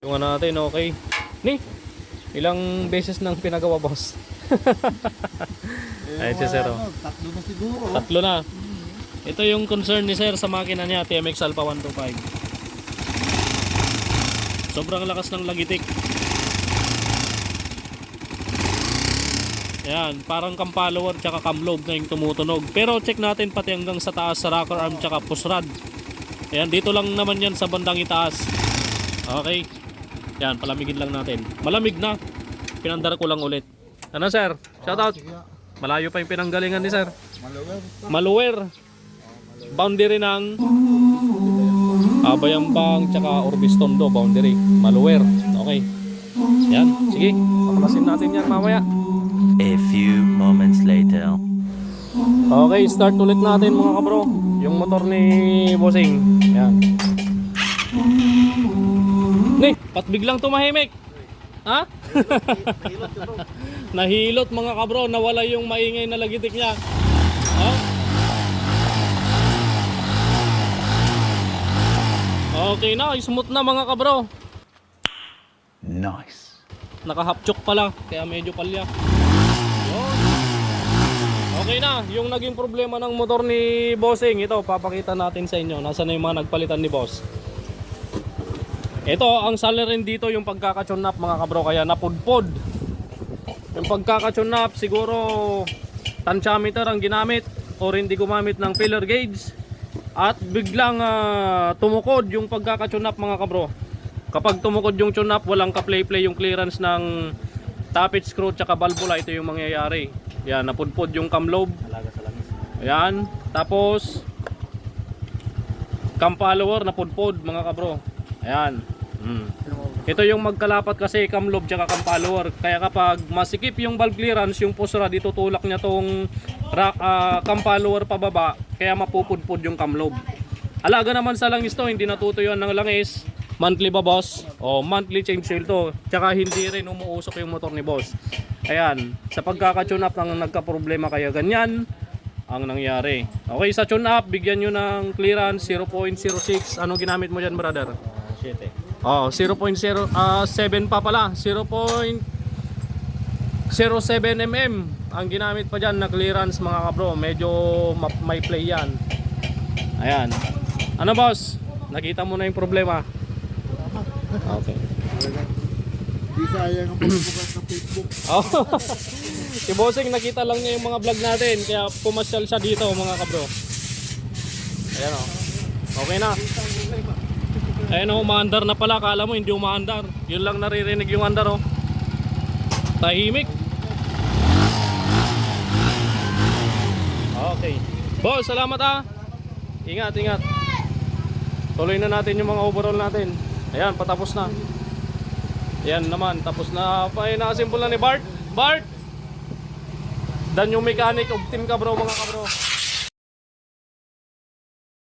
Yung natin, okay. Ni, ilang beses nang pinagawa, boss? Ayun si Sir. Tatlo na siguro. Tatlo na. Ito yung concern ni Sir sa makina niya, TMX Alpha 125. Sobrang lakas ng lagitik. Ayan, parang cam follower tsaka cam lobe na yung tumutunog. Pero check natin pati hanggang sa taas sa rocker arm tsaka push rod. Ayan, dito lang naman yan sa bandang itaas. Okay. Yan, palamigin lang natin. Malamig na. Pinandar ko lang ulit. Ano, Sir? Shoutout. Malayo pa yung pinanggalingan ni Sir. Maluwer. Boundary ng Bayambang tsaka Orbistondo. Boundary. Maluwer. Okay. Yan. Sige. Paklasin natin yan mamaya. A few moments later. Okay, start ulit natin mga kabro. Yung motor ni Bossing. Yan. Ni, ba't biglang tumahimik? Ha? Nahilot mga kabro, nawala yung maingay na lagitik niya. Ha? Okay na, smooth na mga kabro. Nice. Naka-half-choke pala, kaya medyo palya. Yun. Okay na, yung naging problema ng motor ni Bossing, ito, papakita natin sa inyo. Nasaan na yung mga nagpalitan ni Boss. Ito, ang sala rin dito yung pagkaka-tune up mga kabro, kaya napudpod. Yung pagkaka-tune up, siguro tensiometer ang ginamit or hindi gumamit ng filler gauge. At biglang tumukod yung pagkaka-tune up mga kabro. Kapag tumukod yung tune up, walang ka-play-play yung clearance ng tappet screw tsaka valvula, ito yung mangyayari. Yan, napudpod yung cam lobe. Ayan, tapos cam follower napudpod mga kabro. Ayan. Ito yung magkalapat kasi cam lobe tsaka cam follower. Kaya kapag masikip yung valve clearance, yung push rod, itutulak niya tong cam follower pababa, kaya mapupudpod yung cam lobe. Alaga naman sa langis to, hindi natutuyuan ng langis. Monthly ba, boss? O monthly change oil to. Tsaka hindi rin umuusok yung motor ni boss. Ayan, sa pagkaka-tune up ang nagka-problema, kaya ganyan ang nangyari. Okay, sa tune up, bigyan nyo ng clearance 0.06. Ano ginamit mo dyan, brother? 7. Oh, 0.07 pa pala. 0.07 mm ang ginamit pa dyan na clearance mga kabro. Medyo may play yan. Ayan. Ano, boss? Nakita mo na yung problema? Okay. Di sayang ang pagbubukas ng Facebook. Oh. Si Bossing nakita lang niya yung mga vlog natin, kaya pumasyal siya dito mga kabro. Ayan o. Okay na. Ayan o, umaandar na pala. Kala mo hindi umaandar. Yun lang naririnig yung andar o. Tahimik. Okay. Boss, salamat ah. Ingat, ingat. Tuloy na natin yung mga overall natin. Ayan, patapos na. Ayan naman, tapos na. Nakasimple na ni Bart. Bart! Dan yung mechanic of Team Kabro mga kabro.